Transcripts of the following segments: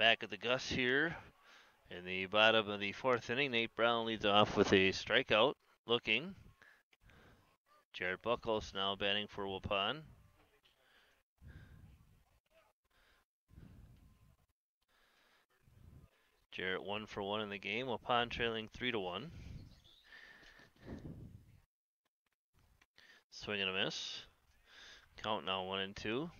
Back at the Gus here in the bottom of the fourth inning. Nate Brown leads off with a strikeout. Looking. Jared Buckles now batting for Waupun. Jarrett 1 for 1 in the game. Waupun trailing 3-1. Swing and a miss. Count now 1-2.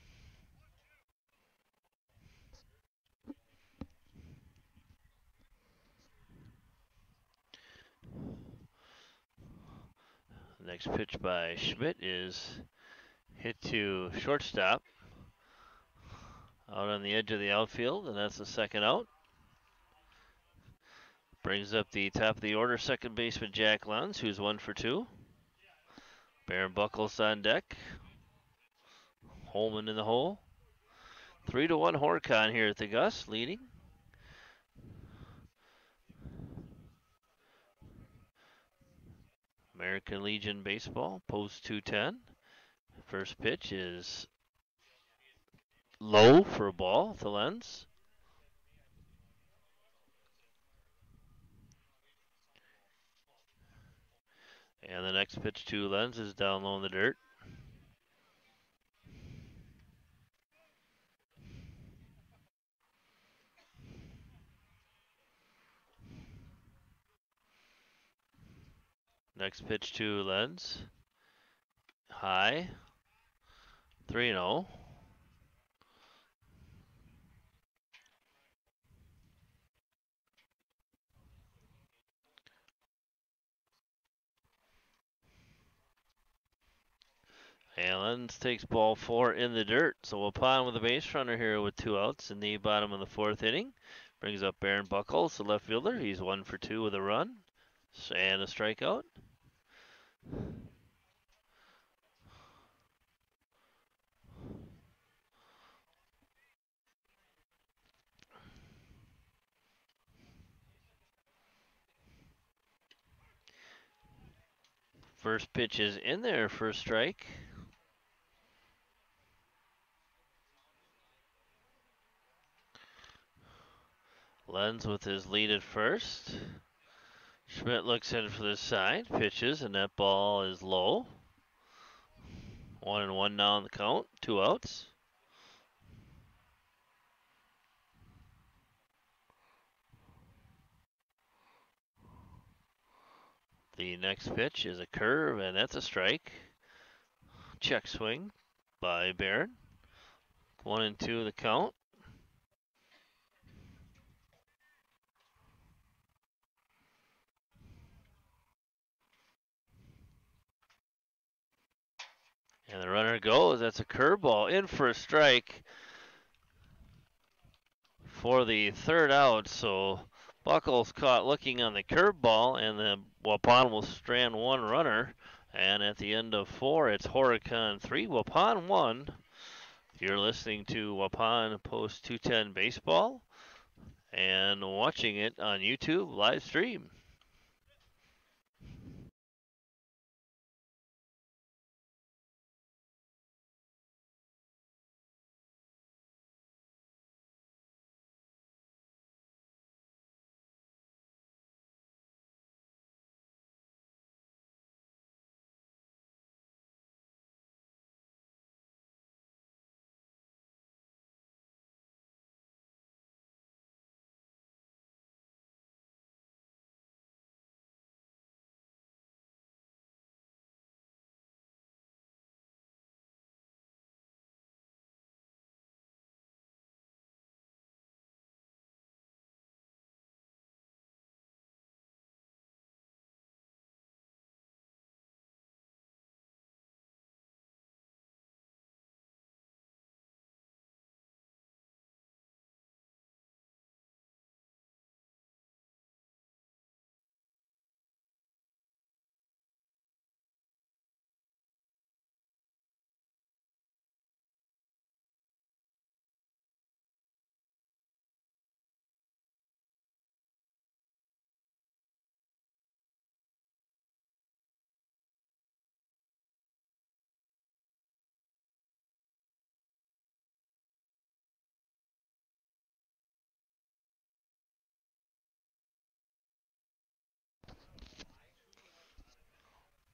The next pitch by Schmidt is hit to shortstop. Out on the edge of the outfield, and that's the second out. Brings up the top of the order, second baseman Jack Lenz, who's 1 for 2. Baron Buckles on deck. Holman in the hole. 3-1 Horicon here at the Gus, leading. American Legion Baseball, post 210. First pitch is low for a ball to Lenz. And the next pitch to Lenz is down low in the dirt. Next pitch to Lenz. High. 3-0. And Lenz takes ball 4 in the dirt. So Waupun with a base runner here with 2 outs in the bottom of the fourth inning. Brings up Baron Buckles, the left fielder. He's 1 for 2 with a run and a strikeout. First pitch is in there for a strike. Lenz with his lead at first. Schmidt looks in for the side, pitches, and that ball is low. 1-1 now on the count, 2 outs. The next pitch is a curve, and that's a strike. Check swing by Barron. 1-2 the count. And the runner goes. That's a curveball in for a strike for the third out. So Buckles caught looking on the curveball, and the Waupun will strand one runner. And at the end of 4, it's Horicon 3, Waupun 1. You're listening to Waupun Post 210 Baseball and watching it on YouTube live stream.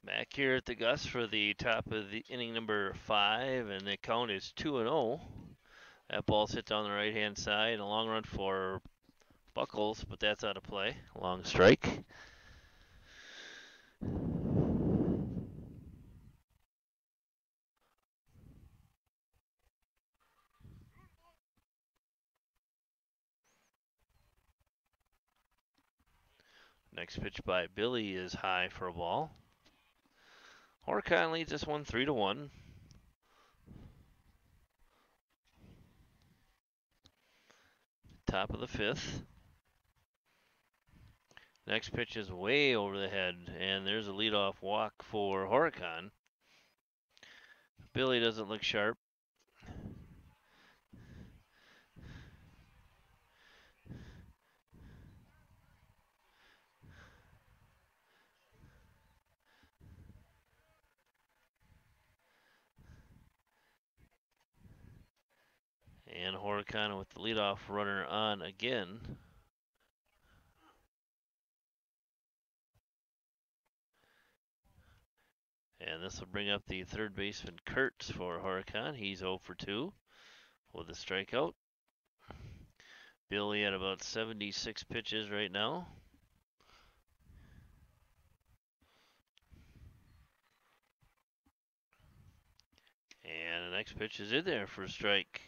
Back here at the Gus for the top of the inning number 5, and the count is 2-0. That ball's hit down the right-hand side. A long run for Buckles, but that's out of play. Long strike. Next pitch by Billy is high for a ball. Horicon leads this one 3-1. Top of the 5th. Next pitch is way over the head, and there's a leadoff walk for Horicon. Billy doesn't look sharp. And Horicon with the leadoff runner on again. And this will bring up the third baseman Kurtz for Horicon. He's 0 for 2 with a strikeout. Billy at about 76 pitches right now. And the next pitch is in there for a strike.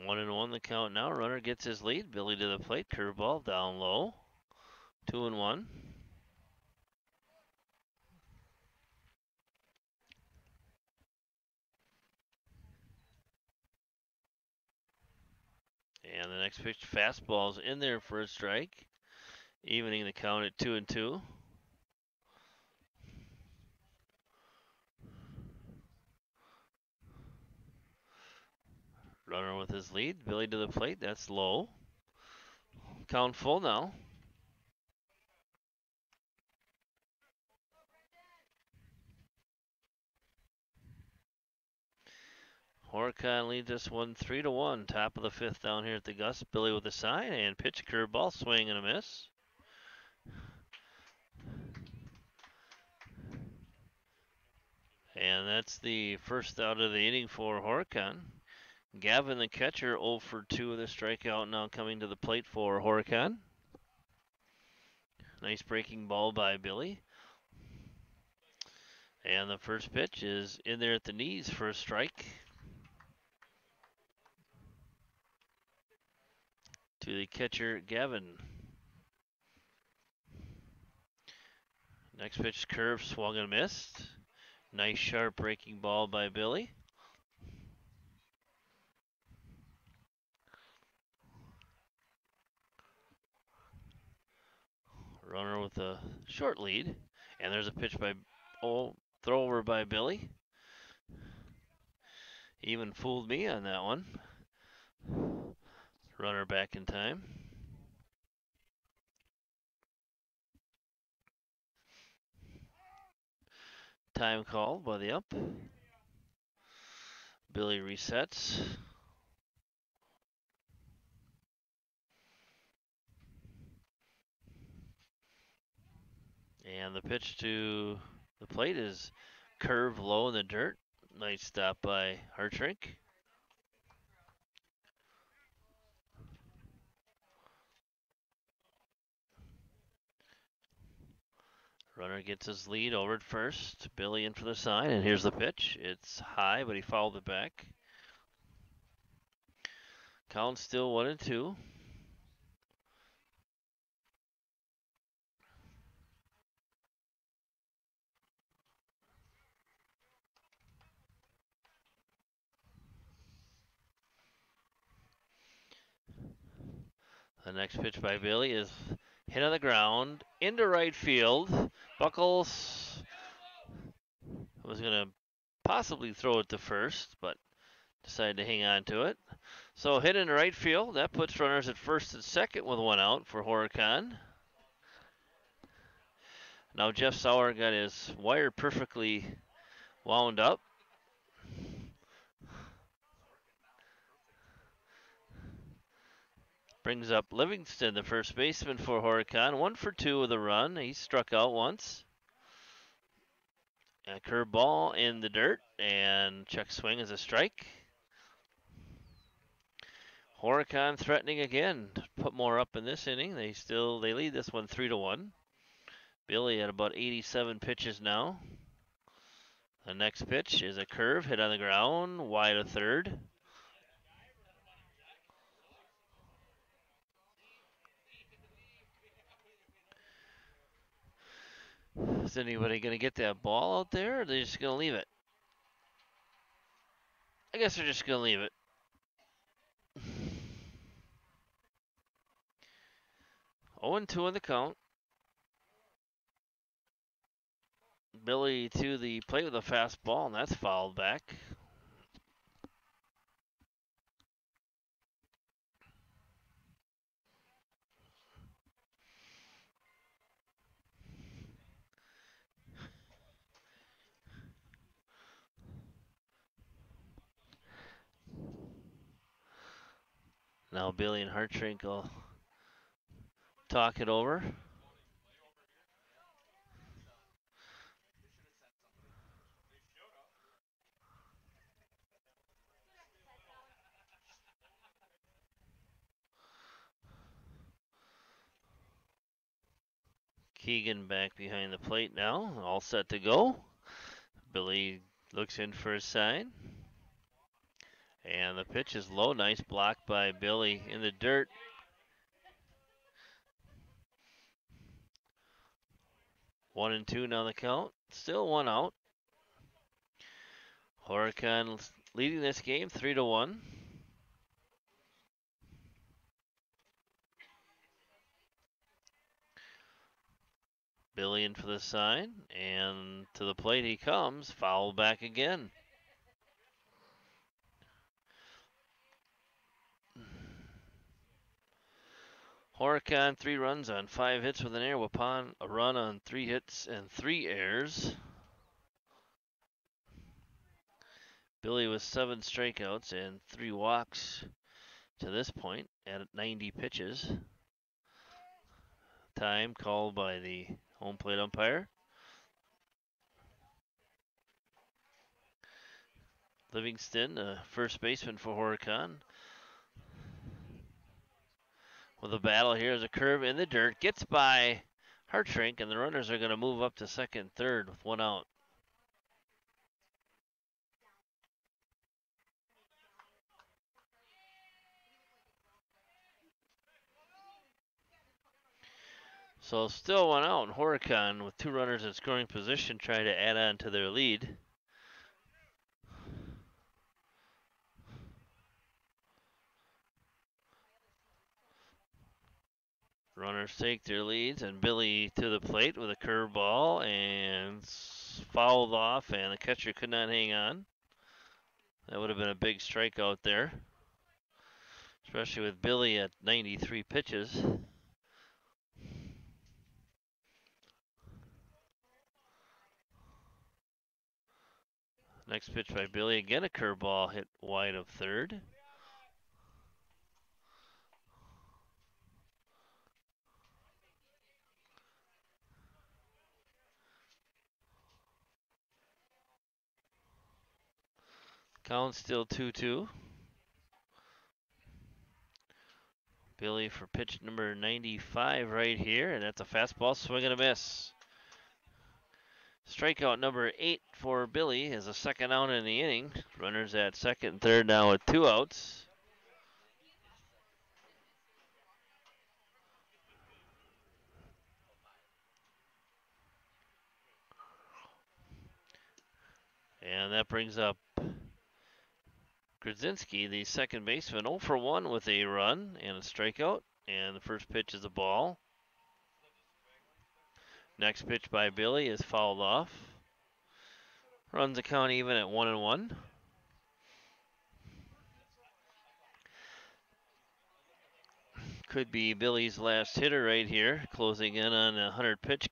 1-1 the count now. Runner gets his lead. Billy to the plate. Curveball down low. 2-1. And the next pitch, fastball's in there for a strike, evening the count at 2-2. Runner with his lead. Billy to the plate. That's low. Count full now. Horicon leads this one 3-1. Top of the 5th down here at the Gus. Billy with a sign and pitch, curveball, swing and a miss. And that's the first out of the inning for Horicon. Gavin, the catcher, 0 for 2 with a strikeout now coming to the plate for Horicon. Nice breaking ball by Billy. And the first pitch is in there at the knees for a strike. To the catcher, Gavin. Next pitch, curve, swung and missed. Nice sharp breaking ball by Billy. Runner with a short lead. And there's a pitch by, throw over by Billy. Even fooled me on that one. Runner back in time. Time called by the ump. Billy resets. And the pitch to the plate is curve low in the dirt. Nice stop by Hartrink. Runner gets his lead over at first. Billy in for the sign, and here's the pitch. It's high, but he fouled it back. Count still 1-2. The next pitch by Billy is hit on the ground into right field. Buckles was going to possibly throw it to first, but decided to hang on to it. So hit into right field. That puts runners at first and second with one out for Horicon. Now Jeff Sauer got his wire perfectly wound up. Brings up Livingston, the first baseman for Horicon. 1 for 2 with a run. He struck out once. A curveball in the dirt, and check swing is a strike. Horicon threatening again to put more up in this inning. They lead this one 3-1. Billy at about 87 pitches now. The next pitch is a curve hit on the ground, wide of third. Is anybody going to get that ball out there, or are they just going to leave it? I guess they're just going to leave it. 0-2 in the count. Billy to the plate with a fastball, and that's fouled back. Now Billy and Hartrink will talk it over. Keegan back behind the plate now, all set to go. Billy looks in for a sign. And the pitch is low, nice block by Billy in the dirt. 1-2 now the count, still 1 out. Horicon leading this game 3-1. Billy in for the sign, and to the plate he comes, foul back again. Horicon 3 runs on 5 hits with an error. Waupun a run on 3 hits and 3 errors. Billy with 7 strikeouts and 3 walks to this point at 90 pitches. Time called by the home plate umpire. Livingston, first baseman for Horicon. With a battle here is a curve in the dirt. Gets by Hartrink, and the runners are going to move up to second and third with 1 out. So still 1 out, and Horicon with 2 runners in scoring position try to add on to their lead. Runners take their leads, and Billy to the plate with a curveball, and fouled off, and the catcher could not hang on. That would have been a big strikeout there, especially with Billy at 93 pitches. Next pitch by Billy, again a curveball hit wide of third. Count still 2-2. Billy for pitch number 95 right here, and that's a fastball, swing and a miss. Strikeout number 8 for Billy is a second out in the inning. Runners at second and third now with 2 outs. And that brings up Grudzinski, the second baseman, 0 for 1 with a run and a strikeout. And the first pitch is a ball. Next pitch by Billy is fouled off. Runs the count even at 1-1. Could be Billy's last hitter right here, closing in on a 100 pitch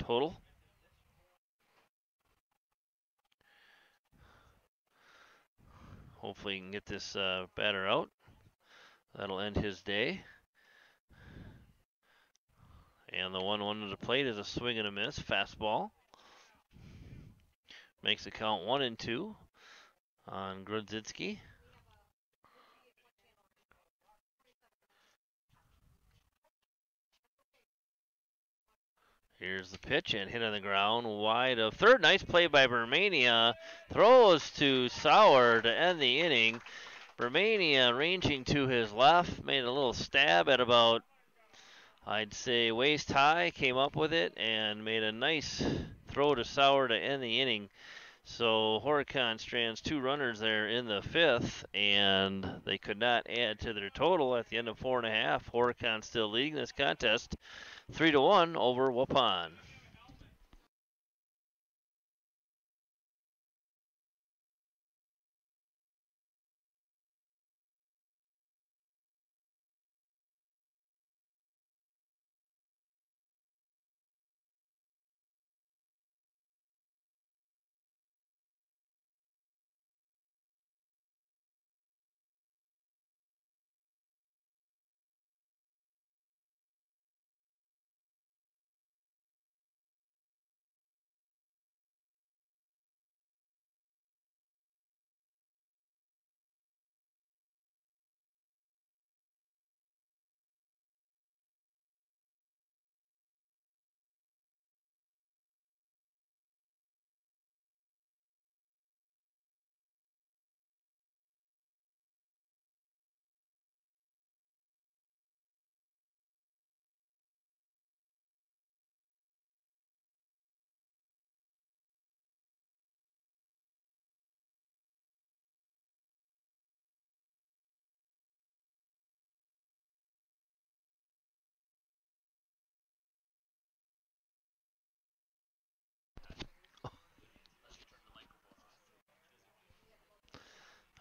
total. Hopefully he can get this batter out. That'll end his day. And the 1-1 to the plate is a swing and a miss. Fastball. Makes the count 1-2 on Grodzicki. Here's the pitch and hit on the ground wide of third. Nice play by Bermania. Throws to Sauer to end the inning. Bermania ranging to his left, made a little stab at about, I'd say, waist high, came up with it, and made a nice throw to Sauer to end the inning. So Horicon strands 2 runners there in the 5th, and they could not add to their total at the end of 4.5. Horicon still leading this contest 3-1 over Waupun.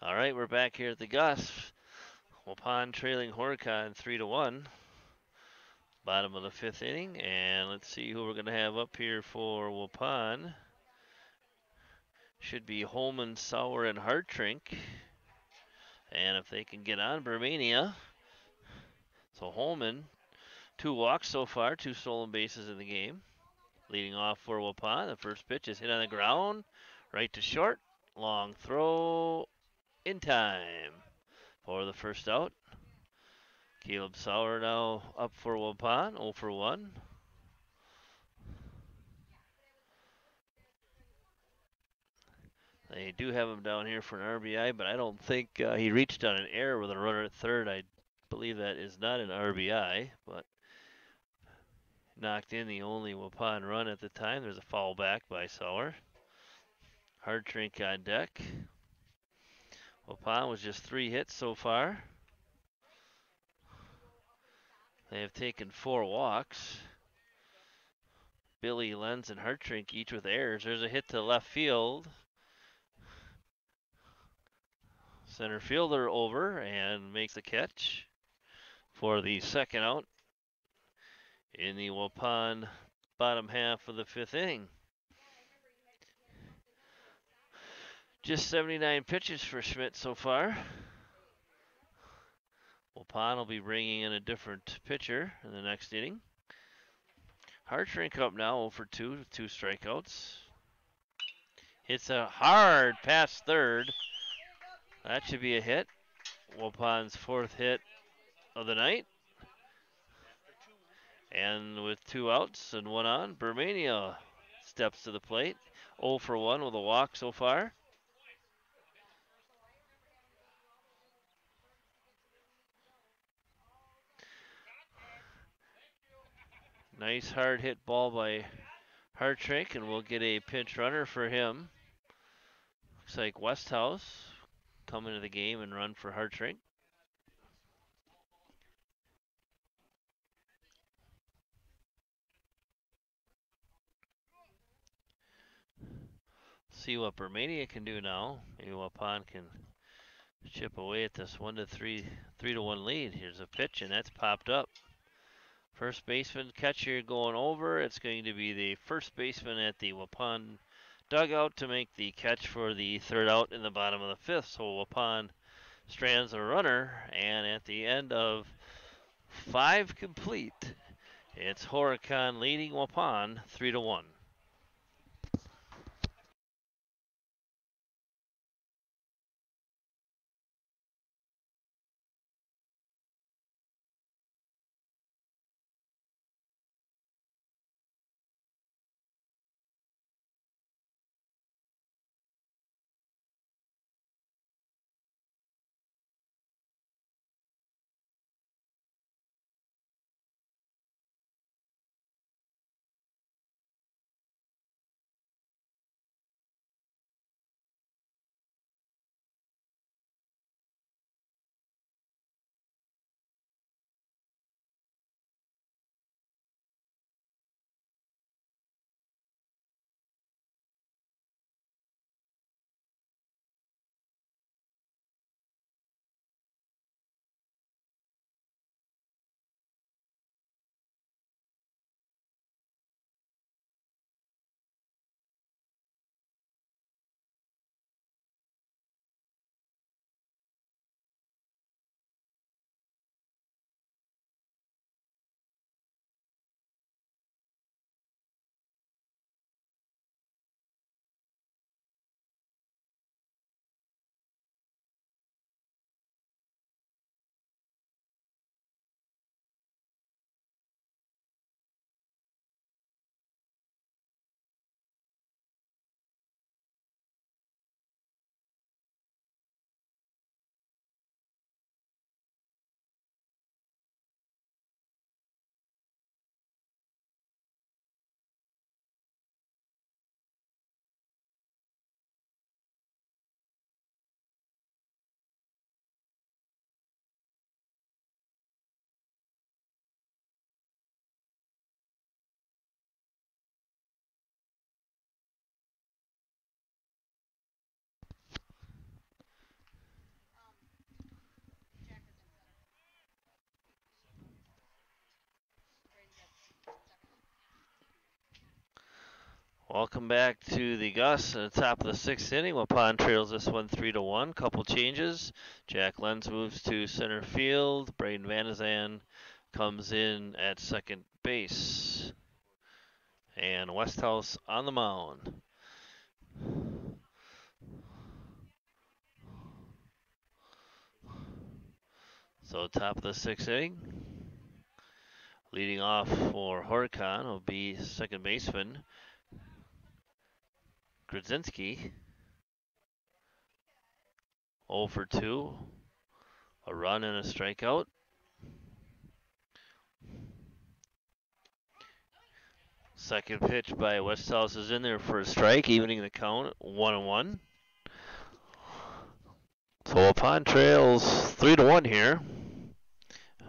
All right, we're back here at the Gus. Waupun trailing Horicon 3-1. Bottom of the 5th inning, and let's see who we're going to have up here for Waupun. Should be Holman, Sauer, and Hartrink. And if they can get on Bermania. So Holman, 2 walks so far, 2 stolen bases in the game. Leading off for Waupun. The first pitch is hit on the ground, right to short. Long throw in time for the first out. Caleb Sauer now up for Waupun, 0 for 1. They do have him down here for an RBI, but I don't think he reached on an error with a runner at third. I believe that is not an RBI, but knocked in the only Waupun run at the time. There's a foul back by Sauer. Hartrink on deck. Waupun was just 3 hits so far. They have taken 4 walks. Billy, Lenz, and Hartrink each with errors. There's a hit to left field. Center fielder over and makes the catch for the second out in the Waupun bottom half of the 5th inning. Just 79 pitches for Schmidt so far. Waupun will be bringing in a different pitcher in the next inning. Hartrink up now 0 for 2 with 2 strikeouts. Hits a hard past third. That should be a hit. Waupun's 4th hit of the night. And with 2 outs and 1 on, Bermania steps to the plate. 0 for 1 with a walk so far. Nice hard hit ball by Hartrink, and we'll get a pinch runner for him. Looks like Westhouse come into the game and run for Hartrink. See what Bermania can do now. Maybe Waupun can chip away at this 3-1 lead. Here's a pitch, and that's popped up. First baseman, catcher going over. It's going to be the first baseman at the Waupun dugout to make the catch for the 3rd out in the bottom of the 5th. So Waupun strands a runner, and at the end of 5 complete, It's Horicon leading Waupun 3-1. Welcome back to the Gus at the top of the sixth inning. Waupun trails this one 3-1. Couple changes. Jack Lenz moves to center field. Braden Vanazan comes in at second base. And Westhouse on the mound. So top of the sixth inning. Leading off for Horicon will be second baseman Grodzinski. 0 for 2. A run and a strikeout. Second pitch by Westhouse is in there for a strike, evening the count, 1-1. So Waupun trails 3-1 here.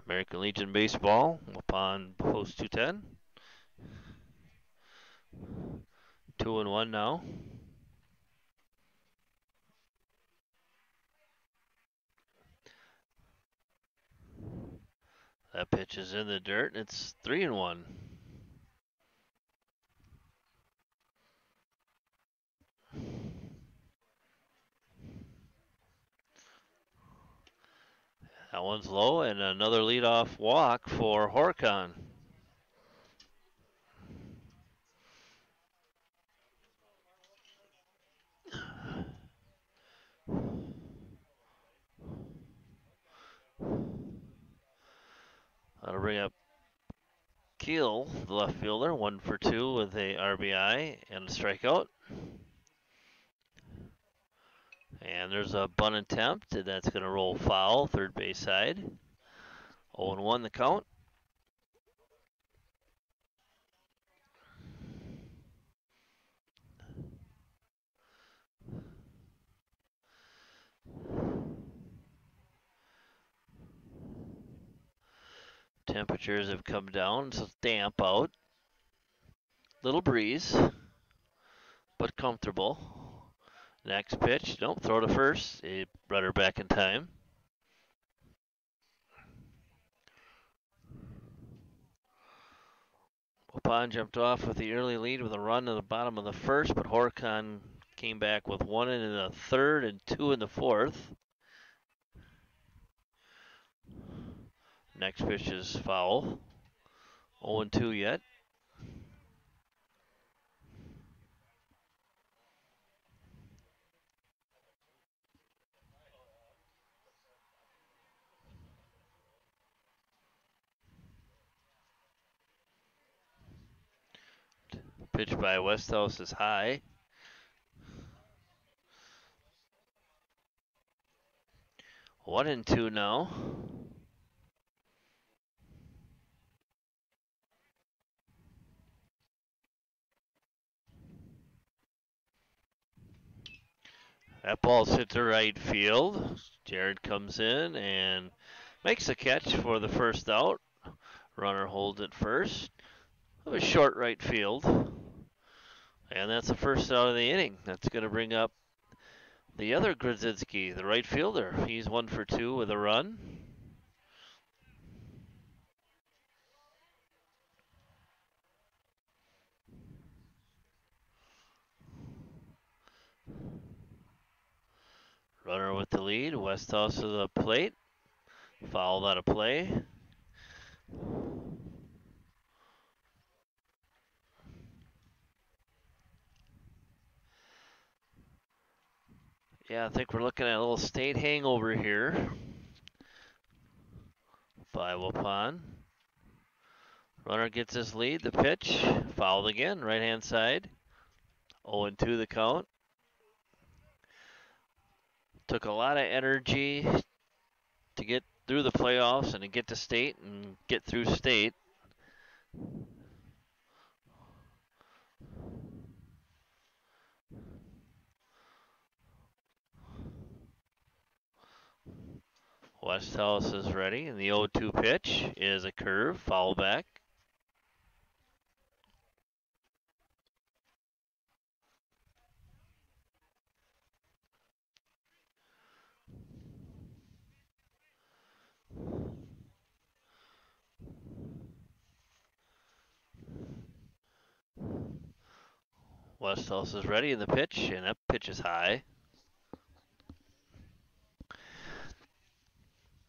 American Legion baseball. Waupun post 210. 2-1 now. That pitch is in the dirt. It's 3-1. That one's low, and another leadoff walk for Horicon. That'll bring up Keel, the left fielder, 1 for 2 with a RBI and a strikeout. And there's a bunt attempt, and that's going to roll foul, third base side. 0-1 the count. Temperatures have come down, so it's damp out. Little breeze, but comfortable. Next pitch, nope, throw to first. A runner back in time. Waupun jumped off with the early lead with a run in the bottom of the first, but Horicon came back with 1 in the third and 2 in the fourth. Next pitch is foul. 0-2 yet. Pitch by Westhouse is high. 1-2 now. That ball's hit to right field. Jared comes in and makes a catch for the first out. Runner holds it first. It was short right field. And that's the first out of the inning. That's going to bring up the other Grzycki, the right fielder. He's 1 for 2 with a run. Runner with the lead. Westhouse to the plate. Fouled out of play. Yeah, I think we're looking at a little state hangover here by Waupun. Runner gets his lead. The pitch. Fouled again. Right-hand side. 0-2 the count. Took a lot of energy to get through the playoffs and to get to state and get through state. Westhouse is ready, and the 0-2 pitch is a curve, foul back. Westhouse is ready in the pitch, and that pitch is high.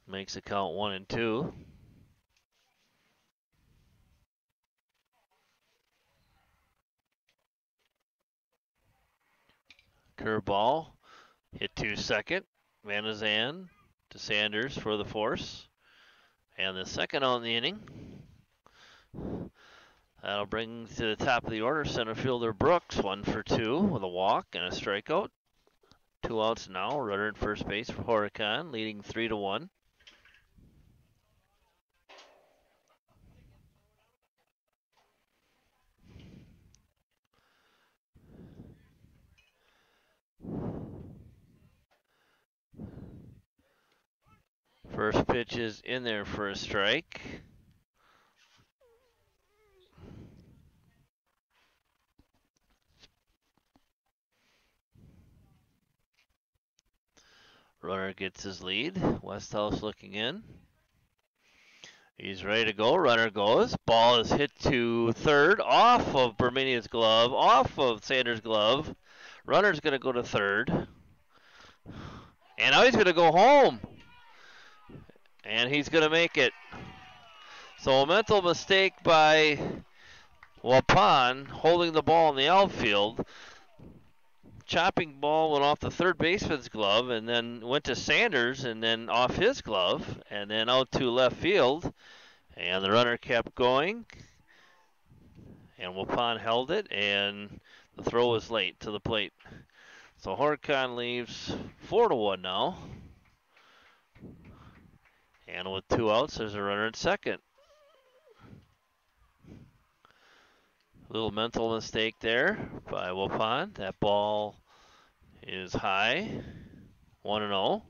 Makes the count 1-2. Curveball, hit to second. Van Azan to Sanders for the force. And the second out in the inning. That'll bring to the top of the order center fielder Brooks, 1 for 2 with a walk and a strikeout. 2 outs now. Runner at first base for Horicon, leading 3-1. First pitch is in there for a strike. Runner gets his lead. Westhouse looking in. He's ready to go. Runner goes. Ball is hit to third, off of Berminia's glove, off of Sanders' glove. Runner's going to go to third. And now he's going to go home. And he's going to make it. So a mental mistake by Waupun, holding the ball in the outfield. Chopping ball went off the third baseman's glove and then went to Sanders and then off his glove and then out to left field. And the runner kept going. And Waupun held it, and the throw was late to the plate. So Horicon leaves 4-1 now. And with 2 outs, there's a runner at second. Little mental mistake there by Waupun. That ball is high. 1-0.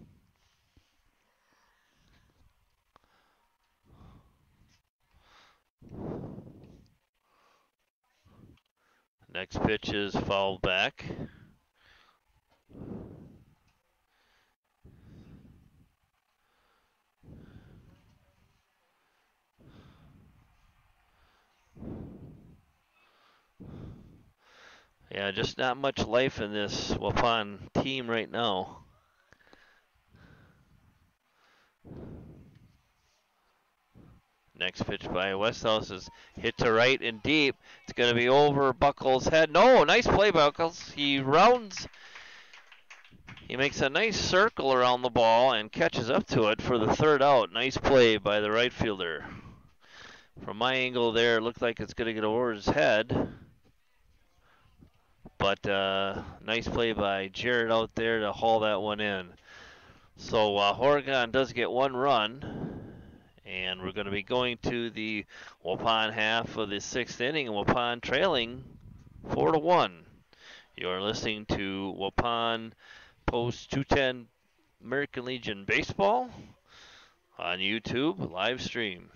Next pitch is fouled back. Yeah, just not much life in this Waupun team right now. Next pitch by Westhouse is hit to right and deep. It's going to be over Buckles' head. No, nice play, Buckles. He makes a nice circle around the ball and catches up to it for the third out. Nice play by the right fielder. From my angle there, it looked like it's going to get over his head. But nice play by Jared out there to haul that one in. So Horicon does get one run. And we're going to be going to the Waupun half of the sixth inning. Waupun trailing 4-1. You're listening to Waupun Post 210 American Legion Baseball on YouTube live stream.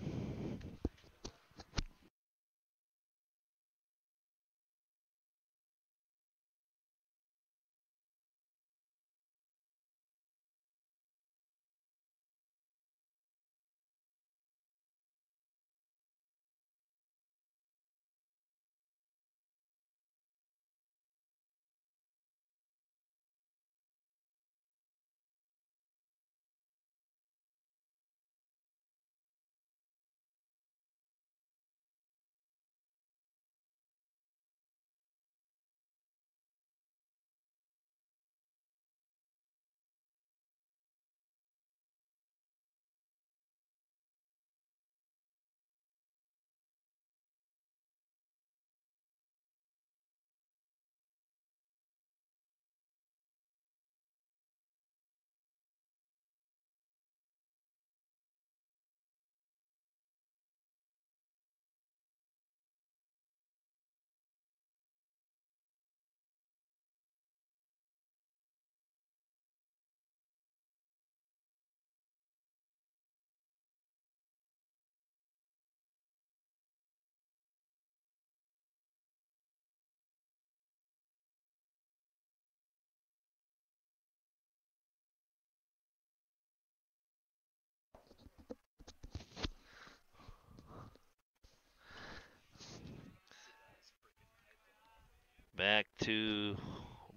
Back to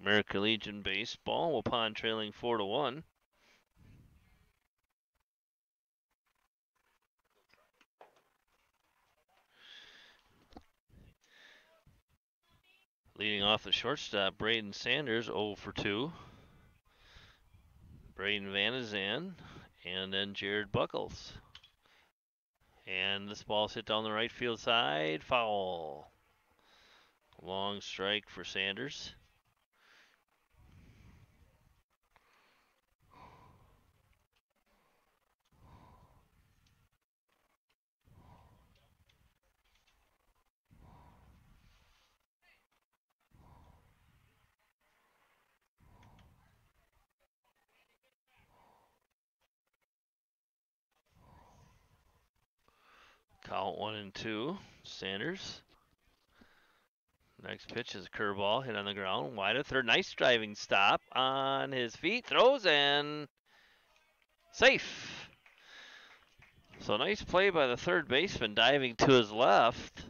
American Legion Baseball. Waupun trailing 4-1. Leading off the shortstop, Braden Sanders, 0 for 2. Braden Vanazan, and then Jared Buckles. And this ball's hit down the right field side, foul. Long strike for Sanders. Count 1-2, Sanders. Next pitch is a curveball hit on the ground, wide of third. Nice driving stop on his feet, throws and safe. So nice play by the third baseman, diving to his left,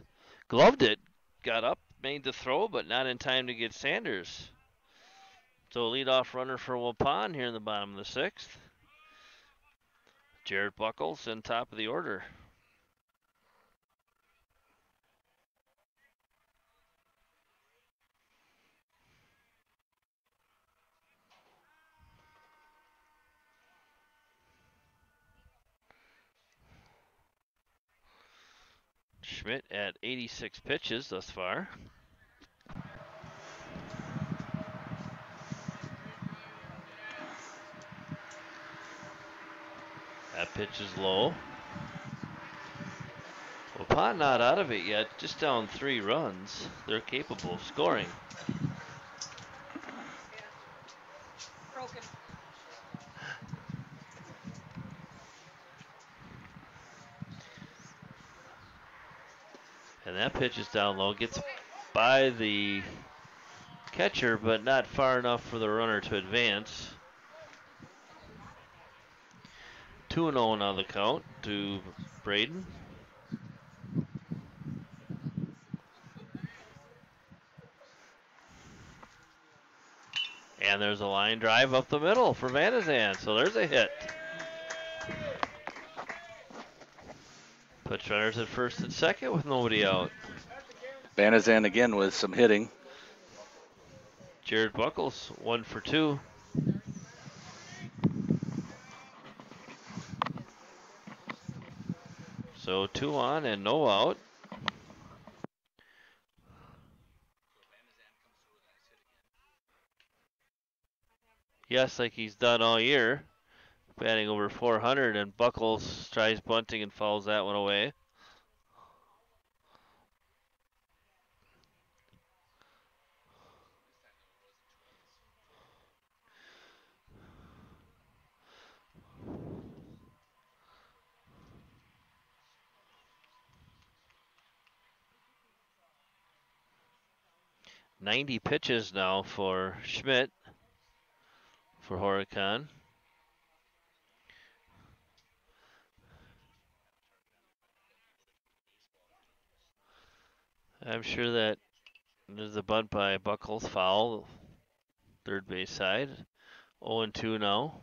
gloved it, got up, made the throw, but not in time to get Sanders. So leadoff runner for Waupun here in the bottom of the sixth. Jared Buckles in top of the order. Schmidt at 86 pitches thus far. That pitch is low. Waupun not out of it yet, just down 3 runs. They're capable of scoring. Broken. And that pitch is down low, gets by the catcher, but not far enough for the runner to advance. 2-0 on the count to Braden. And there's a line drive up the middle for Vanazan, so there's a hit. Puts runners at first and second with nobody out. Banazan again with some hitting. Jared Buckles, 1 for 2. So 2 on and no out. Yes, like he's done all year. Batting over 400, and Buckles tries bunting and fouls that one away. "90 pitches now for Schmidt for Horicon. I'm sure that there's a bunt by Buckles, foul, third base side. 0-2 now.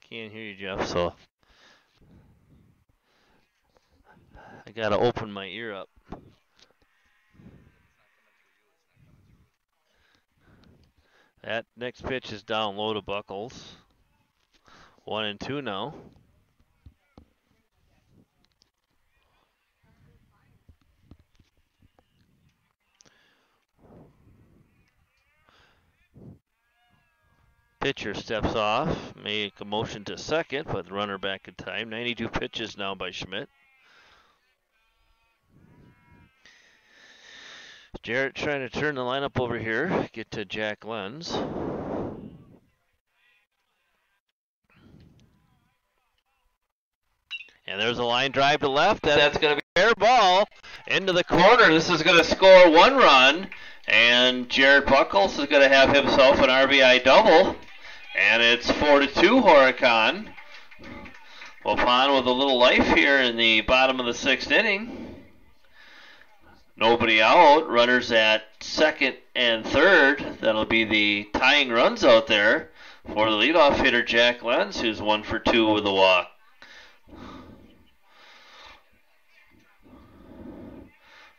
Can't hear you, Jeff, so I gotta open my ear up. That next pitch is down low to Buckles. 1-2 now. Pitcher steps off, make a motion to second, but the runner back in time. 92 pitches now by Schmidt. Jarrett trying to turn the lineup over here, get to Jack Lenz. And there's a line drive to left. That's going to be a fair ball into the corner. This is going to score 1 run. And Jared Buckles is going to have himself an RBI double. And it's 4-2 Horicon. Waupun with a little life here in the bottom of the 6th inning. Nobody out. Runners at second and third. That'll be the tying runs out there for the leadoff hitter Jack Lenz, who's 1 for 2 with a walk.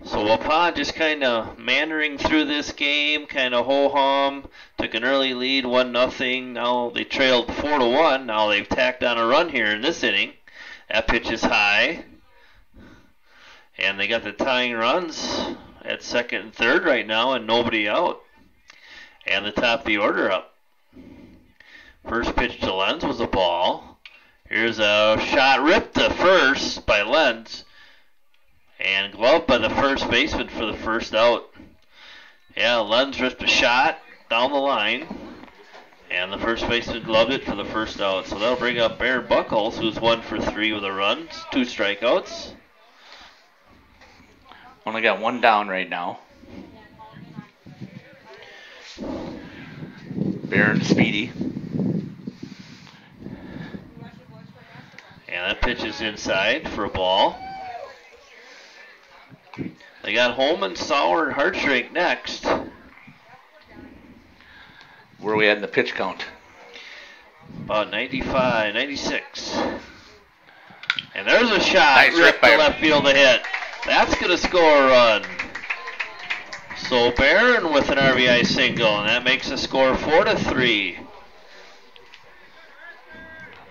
So Waupun just kind of meandering through this game, kind of ho-hum, took an early lead, 1-0. Now they trailed 4-1. Now they've tacked on a run here in this inning. That pitch is high. And they got the tying runs at second and third right now and nobody out. And the top of the order up. First pitch to Lenz was a ball. Here's a shot ripped to first by Lenz. And gloved by the first baseman for the first out. Yeah, Lenz ripped a shot down the line. And the first baseman gloved it for the first out. So that'll bring up Baron Buckles, who's 1 for 3 with a run, 2 strikeouts. Only got 1 down right now. Baron speedy. And that pitch is inside for a ball. They got Holman, Sauer, and Hartrank next. Where are we at in the pitch count? About 95, 96. And there's a shot Nice ripped rip to by left field to hit. That's going to score a run. So Barron with an RBI single, and that makes the score 4-3.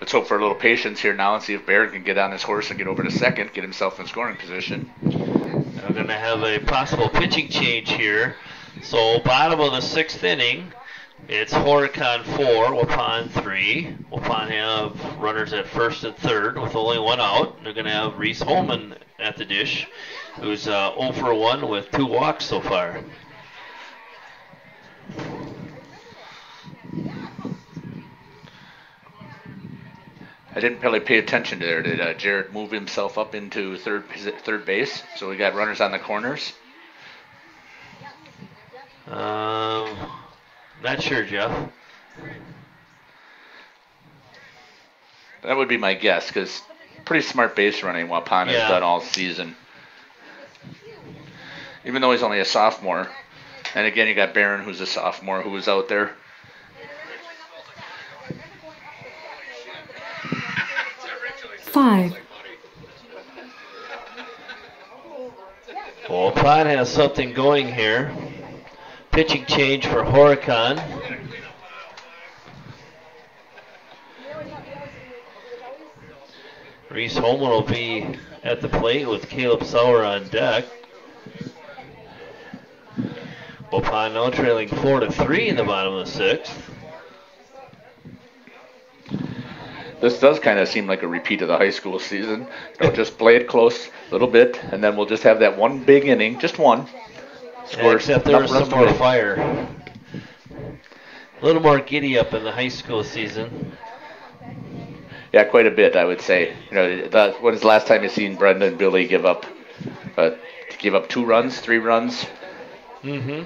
Let's hope for a little patience here now and see if Barron can get on his horse and get over to second, get himself in scoring position. We're going to have a possible pitching change here. So bottom of the 6th inning, it's Horicon 4, Waupun 3. Waupun have runners at first and third with only 1 out. They're going to have Reese Holman at the dish, who's 0 for 1 with 2 walks so far. I didn't really pay attention there. Did Jarrett move himself up into third base? So we got runners on the corners. Not sure, Jeff. That would be my guess, because pretty smart base running Waupun has done all season. Even though he's only a sophomore. And again, you got Barron, who's a sophomore, who was out there. Five. Waupun has something going here. Pitching change for Horicon. Reese Holman will be at the plate with Caleb Sauer on deck. Waupun now trailing 4-3 in the bottom of the sixth. This does kind of seem like a repeat of the high school season. Just play it close a little bit, and then we'll just have that one big inning, just one. Except there was some more fire. A little more giddy up in the high school season. Yeah, quite a bit, I would say. When is the last time you seen Brenda and Billy give up 2 runs, 3 runs? Mm-hmm.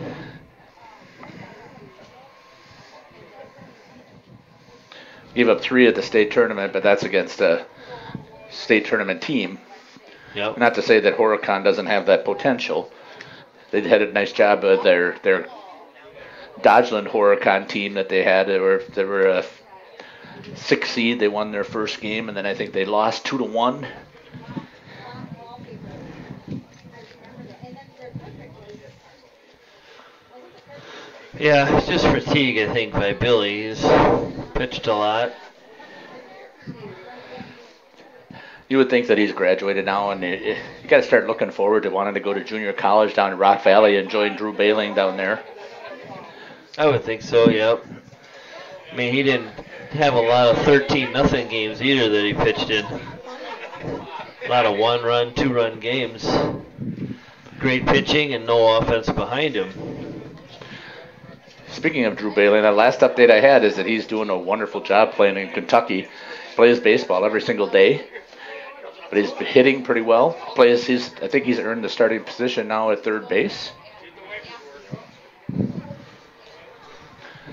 Gave up 3 at the state tournament, but that's against a state tournament team. Yep. Not to say that Horicon doesn't have that potential. They had a nice job of their Dodgeland Horicon team that they had. They were a 6 seed. They won their first game, and then I think they lost 2-1. Yeah, it's just fatigue, I think, by Billy. He's pitched a lot. You would think that he's graduated now, and you got to start looking forward to wanting to go to junior college down in Rock Valley and join Drew Bailing down there. I would think so, yep. I mean, he didn't have a lot of 13-0 games either that he pitched in. A lot of 1-run, 2-run games. Great pitching and no offense behind him. Speaking of Drew Bailing, the last update I had is that he's doing a wonderful job playing in Kentucky. Plays baseball every single day, but he's hitting pretty well. I think he's earned the starting position now at third base.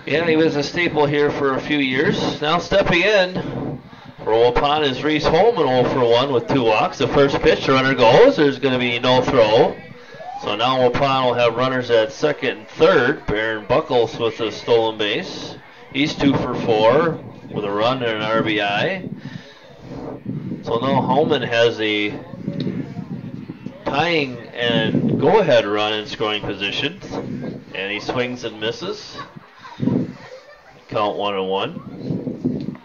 Yeah, he was a staple here for a few years. Now stepping in for Waupun is Reese Holman, 0-for-1 with 2 walks. The first pitch, the runner goes. There's going to be no throw. So now Waupun will have runners at second and third. Baron Buckles with a stolen base. He's 2-for-4 with a run and an RBI. So now Holman has a tying and go-ahead run in scoring position. And he swings and misses. Count 1-1.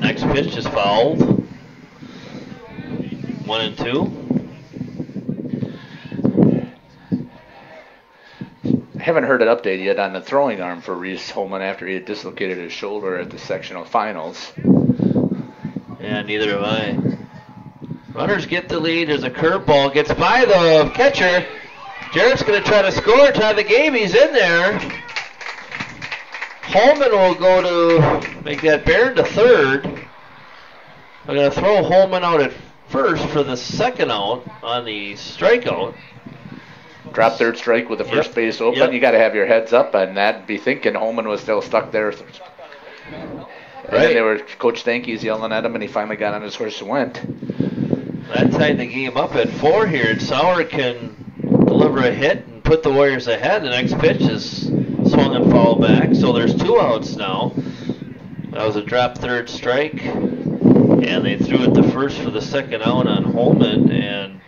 Next pitch is fouled. 1-2. I haven't heard an update yet on the throwing arm for Reese Holman after he had dislocated his shoulder at the sectional finals. Yeah, neither have I. Runners get the lead. There's a curveball. Gets by the catcher. Jarrett's going to try to score, tie the game. He's in there. Holman will go to make that Barron to third. I'm going to throw Holman out at first for the second out on the strikeout. Drop third strike with the first base open. Yep. You got to have your heads up on that. Be thinking Holman was still stuck there. And then they were Coach Stanky's yelling at him, and he finally got on his horse and went. That tied the game up at 4 here. And Sauer can deliver a hit and put the Warriors ahead. The next pitch is swung and fouled back. So there's 2 outs now. That was a drop third strike. And they threw it to first for the second out on Holman. And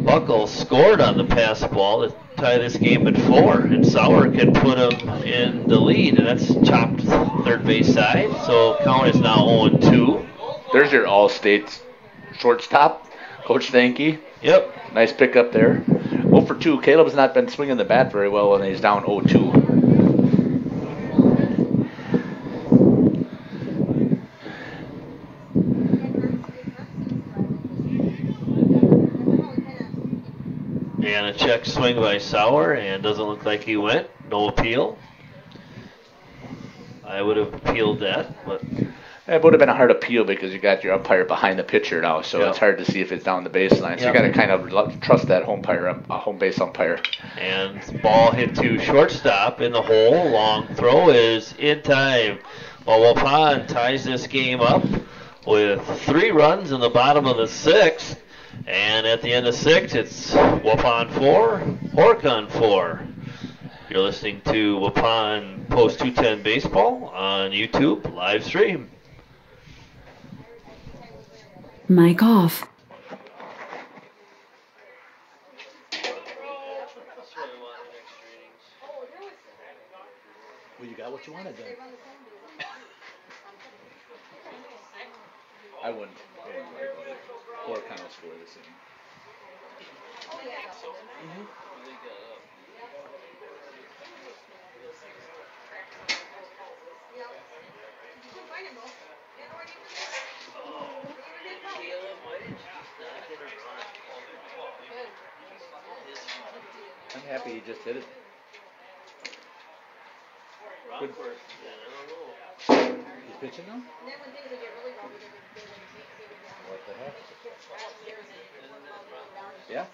Buckles scored on the pass ball to tie this game at 4. And Sauer can put him in the lead. And that's chopped third base side. So count is now 0-2. There's your all-state shortstop, Coach Stanky. Yep. Nice pickup there. 0-for-2. Caleb's not been swinging the bat very well when he's down 0-2. And a check swing by Sauer, and doesn't look like he went. No appeal. I would have appealed that, but It would have been a hard appeal because you got your umpire behind the pitcher now, so Yep. it's hard to see if it's down the baseline. So Yep. you got to kind of trust that home base umpire. And ball hit to shortstop in the hole. Long throw is in time. Well, Waupun ties this game up with 3 runs in the bottom of the 6th. And at the end of 6, it's Waupun 4, Horicon 4. You're listening to Waupun Post 210 Baseball on YouTube live stream. Mic off. Well, you got what you wanted then. I wouldn't. Horicon will score the same. I'm happy he just hit it. Good. He's pitching now? What the heck? Yeah?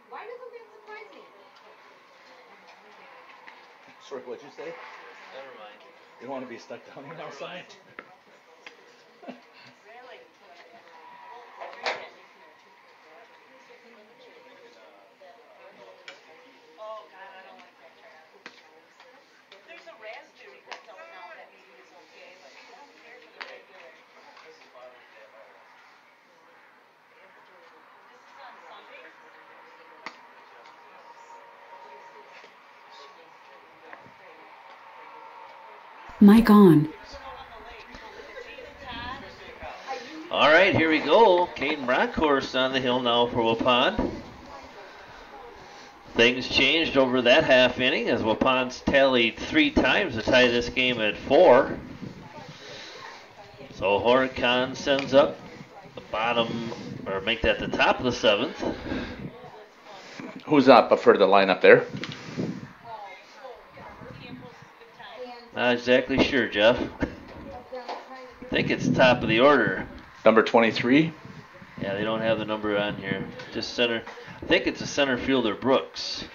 Why doesn't that surprise me? Sorry, what'd you say? Never mind. You don't want to be stuck down here outside? There's a raspberry that's out now that maybe is okay, but I don't care for the regular. This is on Sunday? Mic on. All right, here we go. Caden Bronkhorst on the hill now for Waupun. Things changed over that half inning as Waupun's tallied 3 times to tie this game at 4. So Horicon sends up the bottom, or make that the top of the 7th. Who's up for the lineup there? Not exactly sure, Jeff. I think it's top of the order. Number 23? Yeah, they don't have the number on here. Just center. I think it's a center fielder, Brooks.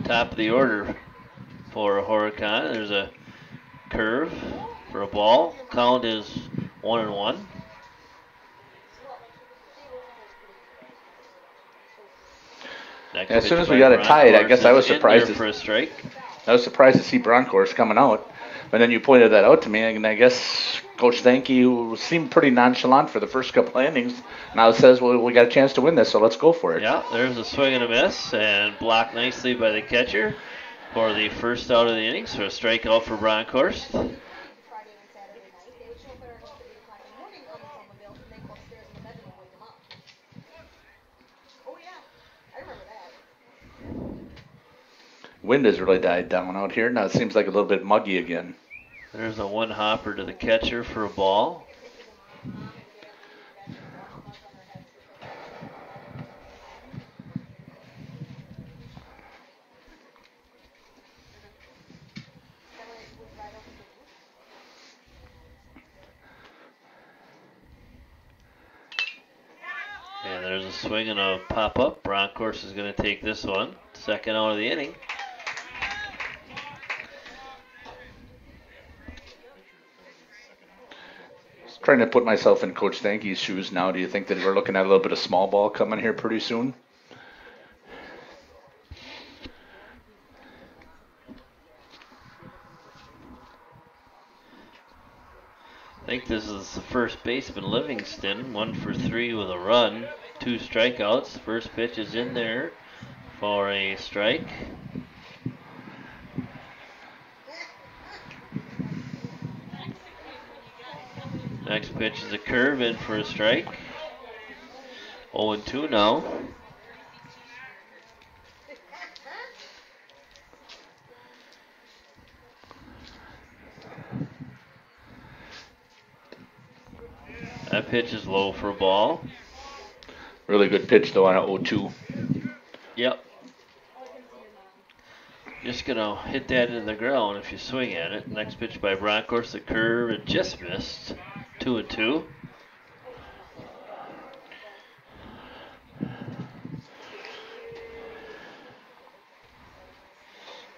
Top of the order for Horicon. There's a curve for a ball. Count is 1-1. As soon as we got it tied, I guess I was surprised for a strike. I was surprised to see Bronkhorst coming out. But then you pointed that out to me, and I guess Coach Thankey, who seemed pretty nonchalant for the first couple of innings, now says, well, we got a chance to win this, so let's go for it. Yeah, there's a swing and a miss, and blocked nicely by the catcher for the first out of the inning, so a strikeout for Bronkhorst. Wind has really died down out here. Now it seems like a little bit muggy again. There's a one hopper to the catcher for a ball. And there's a swing and a pop-up. Bronkhorst is going to take this one. Second out of the inning. Trying to put myself in Coach Thankey's shoes now. Do you think that we're looking at a little bit of small ball coming here pretty soon? I think this is the first baseman, Livingston. 1 for 3 with a run. 2 strikeouts. First pitch is in there for a strike. Next pitch is a curve in for a strike. 0-2 now. That pitch is low for a ball. Really good pitch though on a 0-2. Yep. Just gonna hit that into the ground if you swing at it. Next pitch by Bronkhorst, the curve, it just missed. 2-2.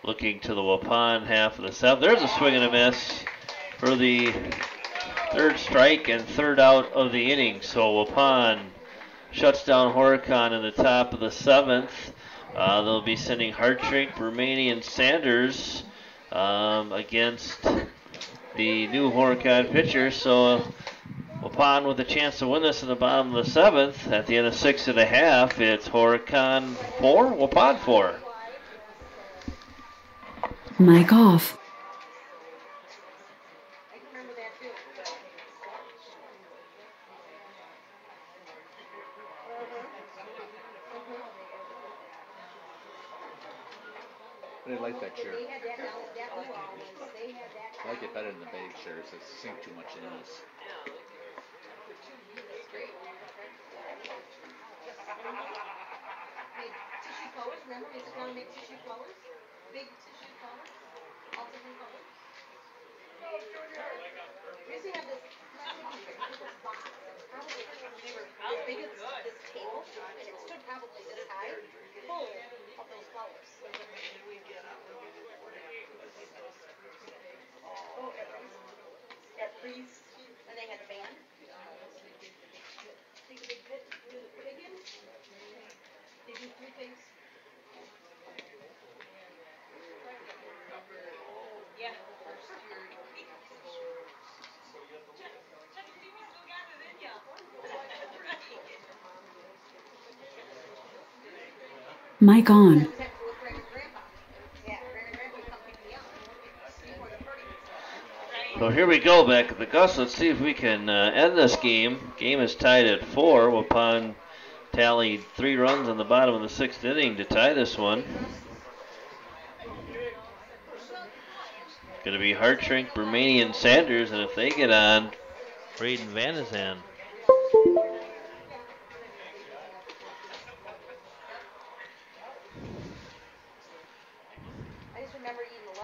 Looking to the Waupun half of the seventh. There's a swing and a miss for the third strike and third out of the inning. So Waupun shuts down Horicon in the top of the seventh. They'll be sending Hartrink, Romani, and Sanders against the new Horicon pitcher. So Waupun with a chance to win this in the bottom of the seventh. At the end of 6.5, it's Horicon 4, Waupun 4. Mic off. I didn't like that shirt. I like it better than the beige shirts. They sink too much in this. Tissue flowers, remember we just want to make tissue flowers? Big tissue flowers, all different colors. We used to have this box that was probably as big as this table, and it stood probably this high, full of those flowers. At Freeze, when they had the band. Take a big bit, do the big in. They do 3 things. Yeah. Mic on. So here we go back at the Gus. Let's see if we can end this game. Game is tied at 4. Waupun tallied 3 runs in the bottom of the 6th inning to tie this one. Going to be Hartrink, Romani, and Sanders, and if they get on, Braden Van Zandt.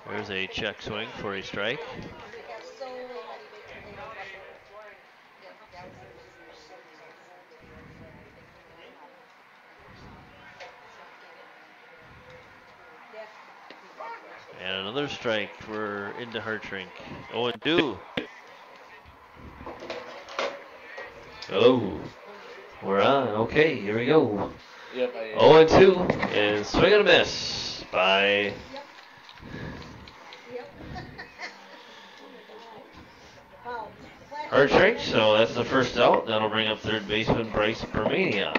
There's a check swing for a strike. And another strike. We're into Hartrink. 0-2. Oh, we're on. Okay, here we go. Yep, 0-2, and swing and a miss by Hartrink. So that's the first out. That'll bring up third baseman Bryce Permania.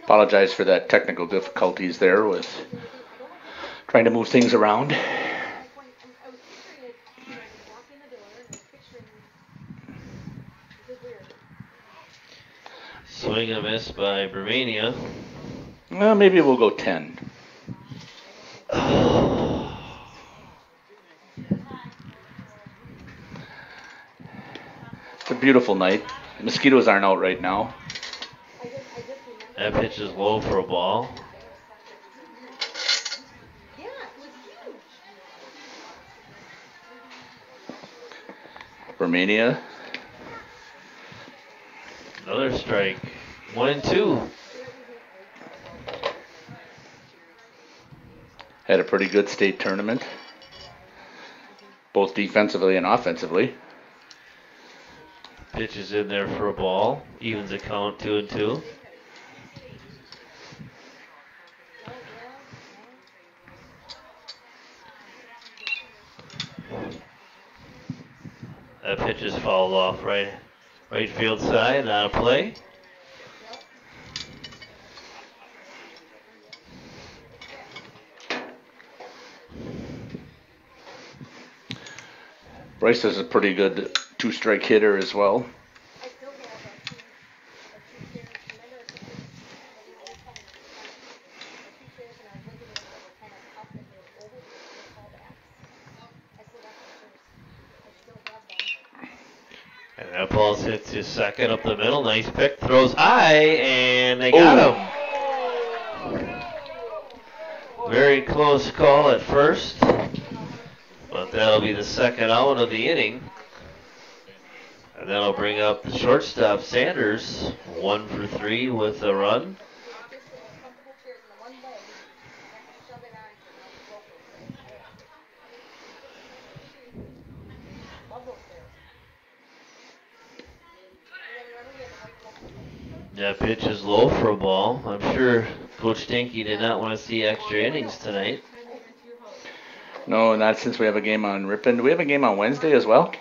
Apologize for that technical difficulties there with trying to move things around. Swing and a miss by Permania. Well, maybe we'll go 10. It's a beautiful night. The mosquitoes aren't out right now. That pitch is low for a ball. Romania. Another strike. 1-2. Had a pretty good state tournament, both defensively and offensively. Pitch is in there for a ball. Evens the count 2-2. That pitch is fouled off right field side, not a play. Bryce is a pretty good 2-strike hitter as well. And that ball's hit to second up the middle. Nice pick. Throws high, and they got him. Very close call at first, but that'll be the second out of the inning. And that'll bring up the shortstop, Sanders, 1 for 3 with a run. That pitch is low for a ball. I'm sure Coach Stanky did not want to see extra innings tonight. No, not since we have a game on Ripon. Do we have a game on Wednesday as well?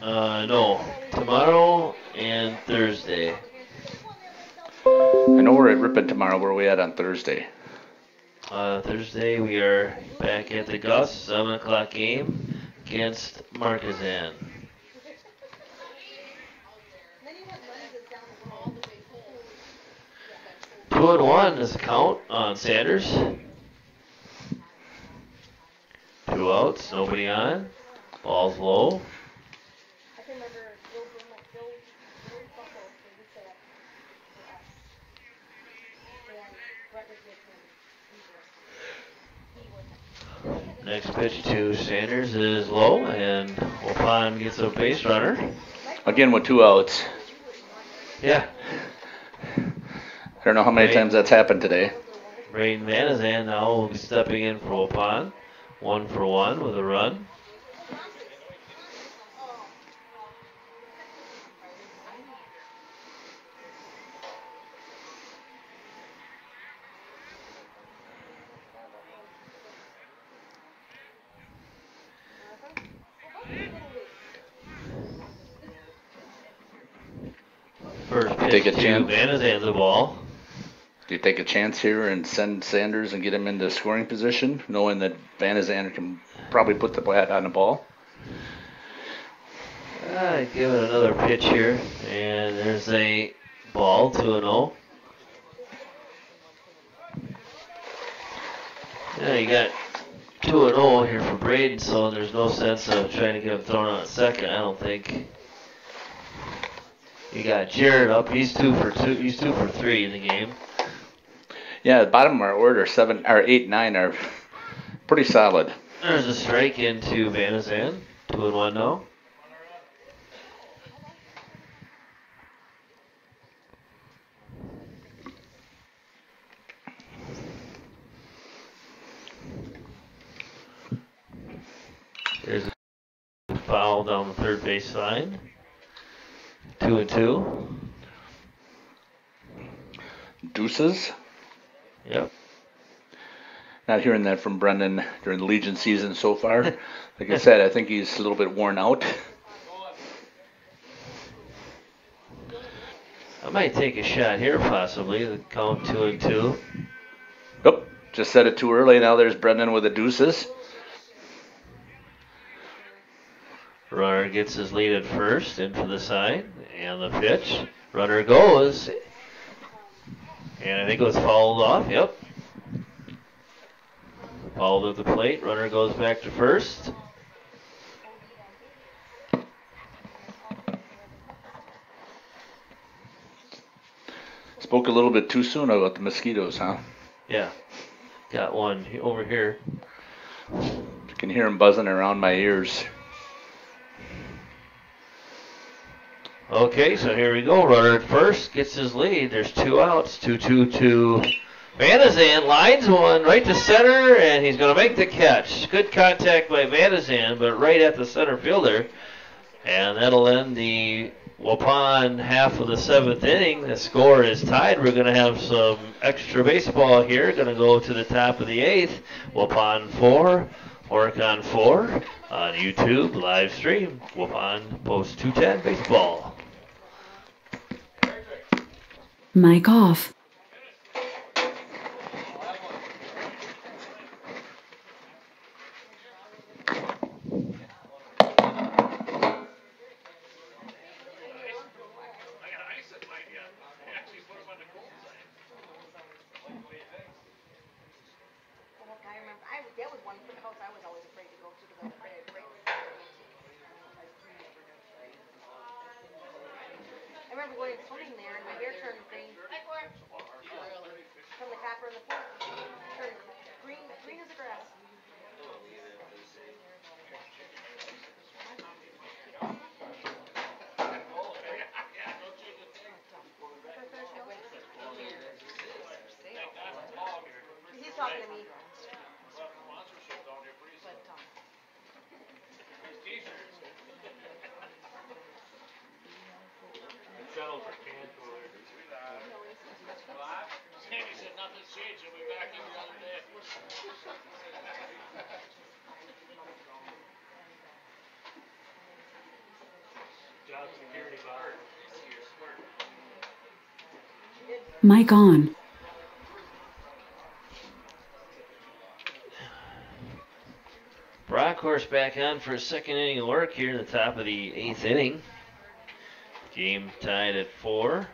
No. Tomorrow and Thursday. I know we're at Ripon tomorrow. Where are we at on Thursday? Thursday we are back at the Gus, 7 o'clock game against Marquezan. 2-1 is the count on Sanders. 2 outs, nobody on. Ball's low. Next pitch to Sanders is low, and Waupun gets a base runner. Again with 2 outs. Yeah. I don't know how many times that's happened today. Braden Vanazan now will be stepping in for Waupun. 1 for 1 with a run. First pitch Take a to chance. Vanazan the ball. Do you take a chance here and send Sanders and get him into scoring position, knowing that Vanazan can probably put the bat on the ball? I give it another pitch here, and there's a ball, 2-0. Yeah, you got 2-0 here for Braden, so there's no sense of trying to get him thrown out at second, I don't think. You got Jared up, he's 2 for 2, he's 2 for 3 in the game. Yeah, the bottom of our order, 7 or 8, 9 are pretty solid. There's a strike into Vanazan, 2-1 now. There's a foul down the third base line. 2-2. Deuces. Yep. Not hearing that from Brendan during the Legion season so far. Like I said, I think he's a little bit worn out. I might take a shot here, possibly. The count 2-2. Oh, just said it too early. Now there's Brendan with the deuces. Runner gets his lead at first, in for the side, and the pitch. Runner goes, and I think it was fouled off. Yep. Fouled at the plate. Runner goes back to first. Spoke a little bit too soon about the mosquitoes, huh? Yeah. Got one over here. You can hear them buzzing around my ears. Okay, so here we go. Runner at first gets his lead. There's 2 outs. 2-2-2. Vanazan lines one right to center, and he's going to make the catch. Good contact by Vanazan, but right at the center fielder. And that'll end the Waupun half of the 7th inning. The score is tied. We're going to have some extra baseball here. Going to go to the top of the 8th. Waupun 4, Horicon 4 on YouTube live stream. Waupun Post 210 baseball. Mic off. That was one for the house I was always afraid to go to because I was afraid I'd break. I'm going swimming there, and my hair turned green. From the copper in the pool. Turned green as the grass. He's talking to me. Sammy said nothing's changed. He'll be back in the other day. Job security bar. Mic on. Brockhorse back on for a second inning of work here in the top of the 8th inning. Game tied at 4.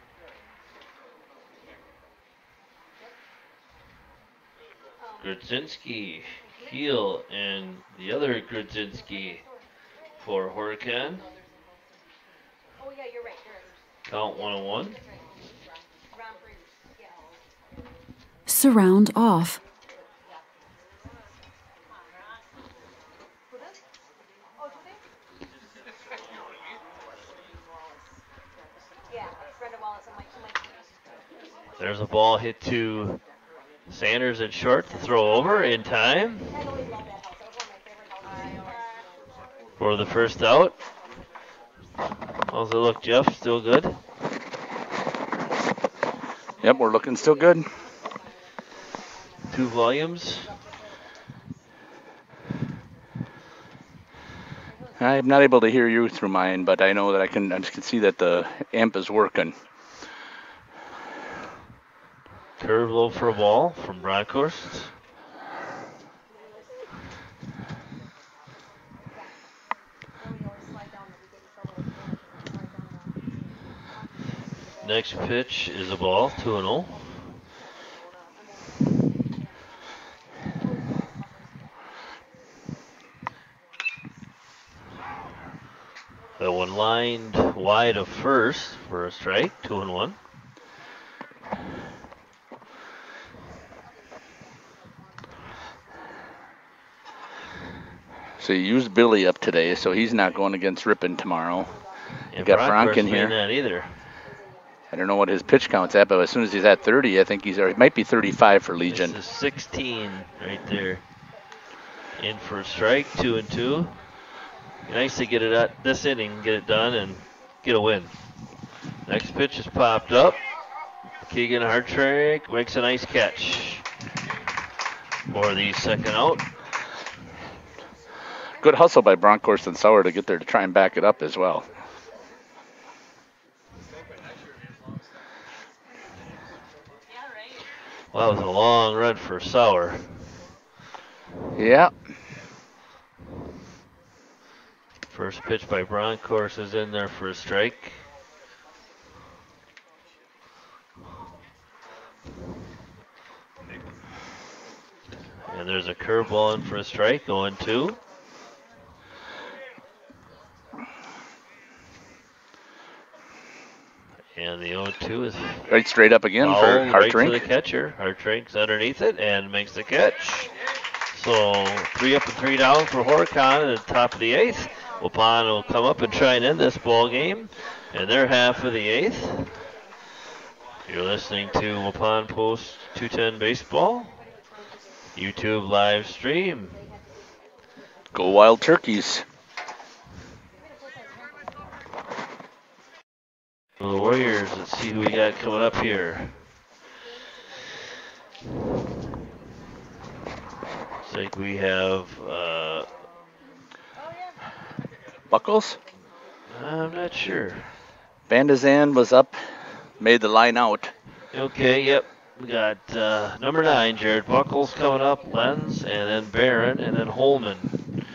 Grudzinski, Heel, and the other Grudzinski for Horicon. Oh yeah, you're right. Count 1-1. Surround off. There's a ball hit to Sanders at short to throw over in time for the first out. How's it look, Jeff? Still good? Yep, we're looking still good. 2 volumes. I'm not able to hear you through mine, but I know that I just can see that the amp is working. Curve low for a ball from Brockhorst. Next pitch is a ball, 2-0. That one lined wide of first for a strike, 2-1. So you used Billy up today, so he's not going against Ripon tomorrow. And got Bronk in may here. Not either. I don't know what his pitch count's at, but as soon as he's at 30, I think it might be 35 for Legion. This is 16 right there. In for a strike, 2-2. Nice to get it at this inning, get it done, and get a win. Next pitch is popped up. Keegan Hartrick makes a nice catch for the second out. Good hustle by Bronkhorst and Sauer to get there to try and back it up as well. Well, that was a long run for Sauer. Yeah. First pitch by Bronkhorst is in there for a strike. And there's a curveball in for a strike, 0-2. And the 0-2 is right straight up again for Hartrink. Right to the Hartrink. catcher. Hartrink's underneath it and makes the catch. So 3 up and 3 down for Horicon at the top of the 8th. Waupun will come up and try and end this ball game. And they're half of the 8th. You're listening to Waupun Post 210 Baseball. YouTube live stream. Go Wild Turkeys. The Warriors, let's see who we got coming up here. Looks like we have, Buckles? I'm not sure. Bandazan was up, made the line out. Okay, yep. We got number 9, Jared Buckles coming up, Lenz, and then Barron, and then Holman.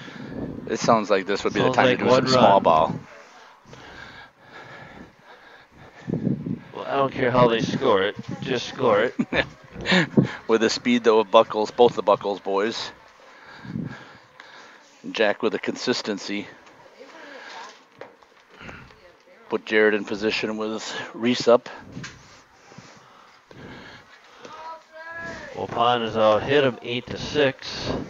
It sounds like this would be the Sounds time like to do some one small run. ball. Well, I don't care how they score it, just score it. With the speed, though, of Buckles, both the Buckles boys. Jack with the consistency. Put Jared in position with Reese up. Waupun is out, hit him 8-6.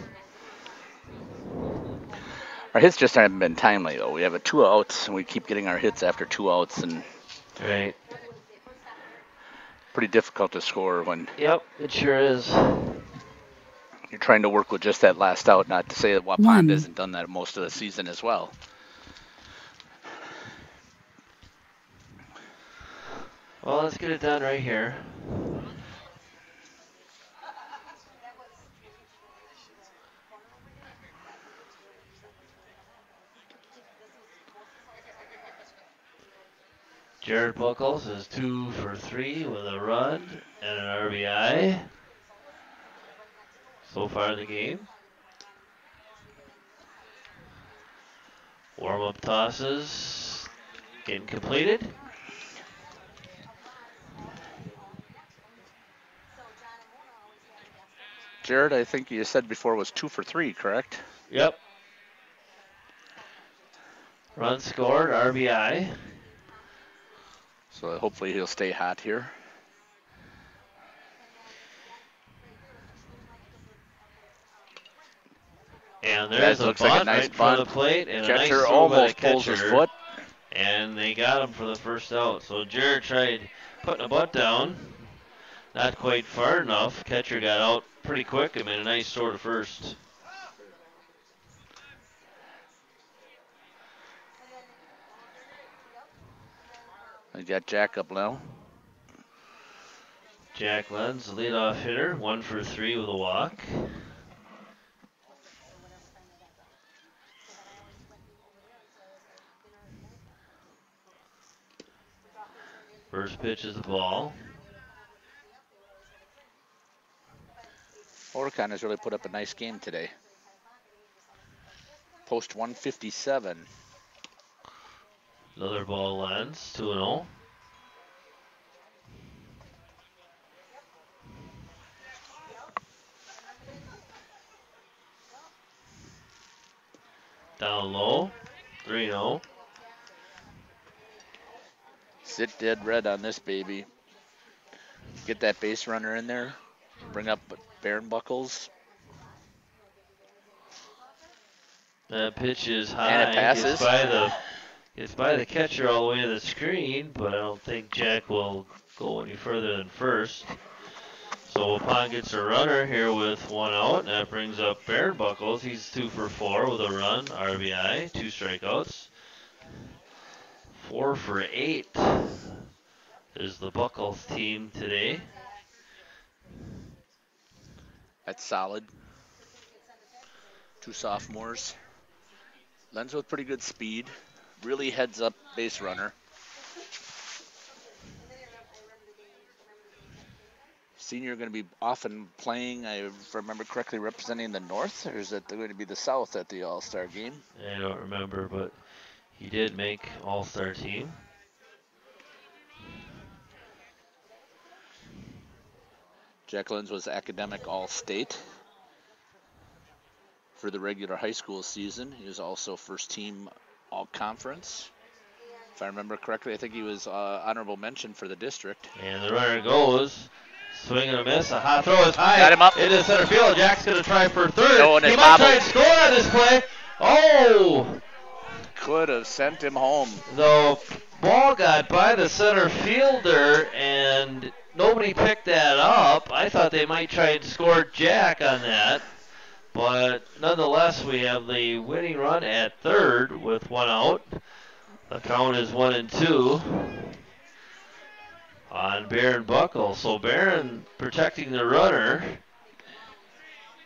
Our hits just haven't been timely though. We have 2 outs and we keep getting our hits after 2 outs, and Right. pretty difficult to score when Yep, it sure is. you're trying to work with just that last out. Not to say that Waupun One. hasn't done that most of the season as well. Well, let's get it done right here. Jared Buckles is 2 for 3 with a run and an RBI so far in the game. Warm-up tosses getting completed. Jared, I think you said before was 2 for 3, correct? Yep. Run scored, RBI. So hopefully he'll stay hot here. And there's a looks like a bunt nice right in front of bunt. the plate, and a nice Catcher throw by the almost pulls his catcher. foot. And they got him for the first out. So Jared tried putting a bunt down. Not quite far enough. Catcher got out pretty quick and made a nice throw to first. We got Jack up now. Jack Lenz, the leadoff hitter, 1 for 3 with a walk. First pitch is the ball. Horicon has really put up a nice game today. Post 157. Another ball lands, 2-0. Down low, 3-0. Sit dead red on this baby. Get that base runner in there. Bring up Baron Buckles. That pitch is high. And it passes. Gets by the catcher all the way to the screen, but I don't think Jack will go any further than first. So Waupun gets a runner here with 1 out, and that brings up Baron Buckles. He's 2 for 4 with a run, RBI, 2 strikeouts. 4 for 8 is the Buckles team today. That's solid. 2 sophomores. Lenz with pretty good speed. Really heads up base runner. Senior going to be often playing, if I remember correctly, representing the North, or is it going to be the South at the All-Star game? I don't remember, but he did make All-Star team. Jack Lenz was academic All-State for the regular high school season. He was also first team All-Conference. If I remember correctly, I think he was honorable mention for the district. And the runner goes. Swing and a miss. A hot throw is high. Got him up. Into center field. Jack's going to try for third. Oh, and He it might bobbled. try and score on this play. Oh! Could have sent him home. The ball got by the center fielder, and nobody picked that up. I thought they might try and score Jack on that. But nonetheless, we have the winning run at third with 1 out. The count is 1-2 on Baron Buckle. So Baron protecting the runner.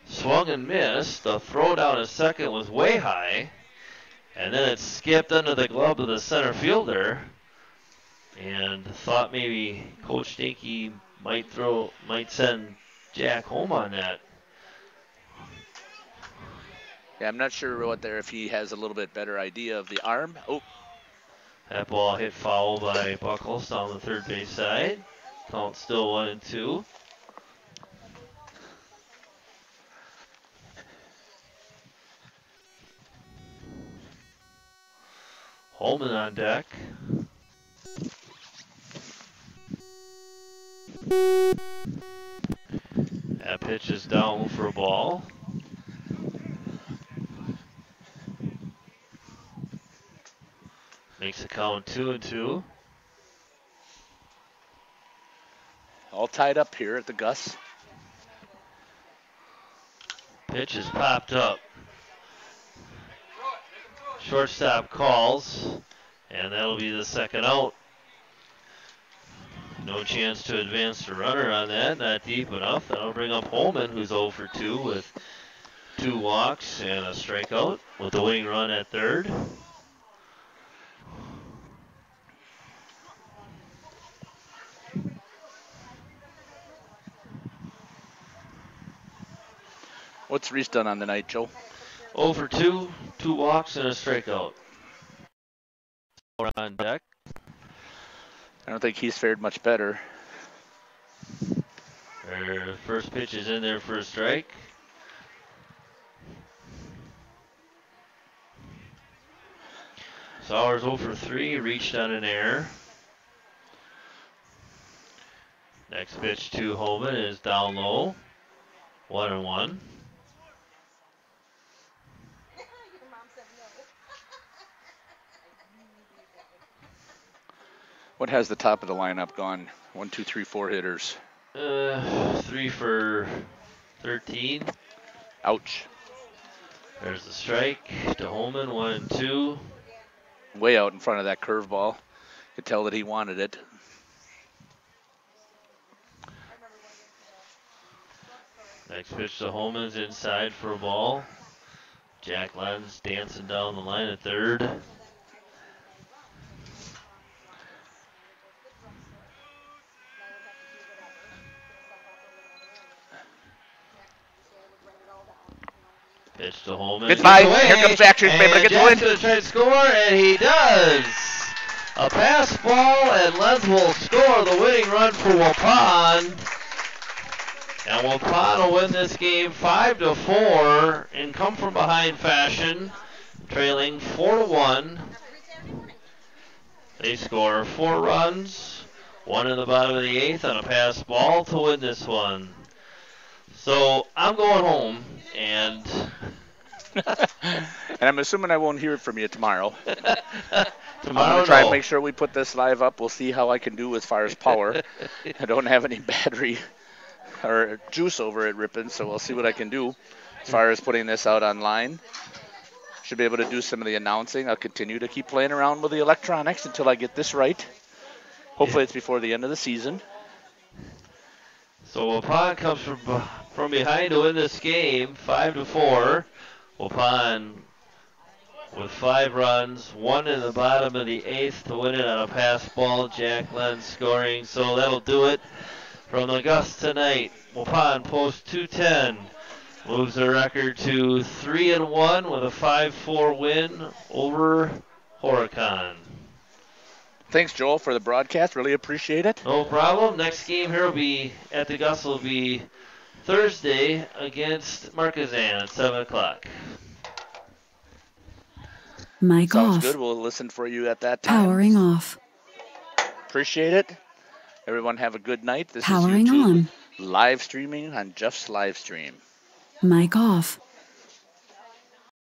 Swung and missed. The throw down to second was way high. And then it skipped under the glove of the center fielder. And thought maybe Coach Dinky might send Jack home on that. Yeah, I'm not sure if he has a little bit better idea of the arm. Oh, That ball hit foul by Buckles down the third base side. Count still 1-2. Holman on deck. That pitch is down for a ball. Makes the count 2-2. All tied up here at the Gus. Pitch is popped up. Shortstop calls, and that'll be the second out. No chance to advance the runner on that, not deep enough. That'll bring up Holman, who's 0 for 2 with 2 walks and a strikeout with the winning run at third. What's Reese done on the night, Joe? 0 for 2, 2 walks and a strikeout. On deck. I don't think he's fared much better. Our first pitch is in there for a strike. Sowers 0 for 3, reached on an error. Next pitch to Holman is down low. 1-1. What has the top of the lineup gone? 1, 2, 3, 4 hitters. 3 for 13. Ouch. There's the strike to Holman, 1-2. Way out in front of that curveball. Could tell that he wanted it. Next pitch to Holman's inside for a ball. Jack Lenz dancing down the line at third. Pitch to Holman. Goodbye. Here comes Jackson. Able to get the win. Jackson's going to try to score, and he does. A pass ball, and Lenz will score the winning run for Waupun. And Waupun will win this game 5-4 in come from behind fashion, trailing 4-1. They score 4 runs, 1 in the bottom of the 8th on a pass ball to win this one. So I'm going home, and I'm assuming I won't hear from you tomorrow. I'm tomorrow, going to try no. and make sure we put this live up. We'll see how I can do as far as power. I don't have any battery or juice over at Ripon, so we'll see what I can do as far as putting this out online. Should be able to do some of the announcing. I'll continue to keep playing around with the electronics until I get this right. Hopefully it's before the end of the season. So Waupun comes from behind to win this game, 5-4. Waupun with 5 runs, 1 in the bottom of the 8th to win it on a pass ball. Jack Lenz scoring, so that'll do it from the Gus tonight. Waupun posts 210, moves their record to 3-1 with a 5-4 win over Horicon. Thanks, Joel, for the broadcast. Really appreciate it. No problem. Next game here will be at the Gus will be Thursday against Marquezan at 7 o'clock. Mic Sounds off. good. We'll listen for you at that time. Powering off. Appreciate it. Everyone have a good night. This Powering is YouTube on. live streaming on Jeff's live stream. Mic off.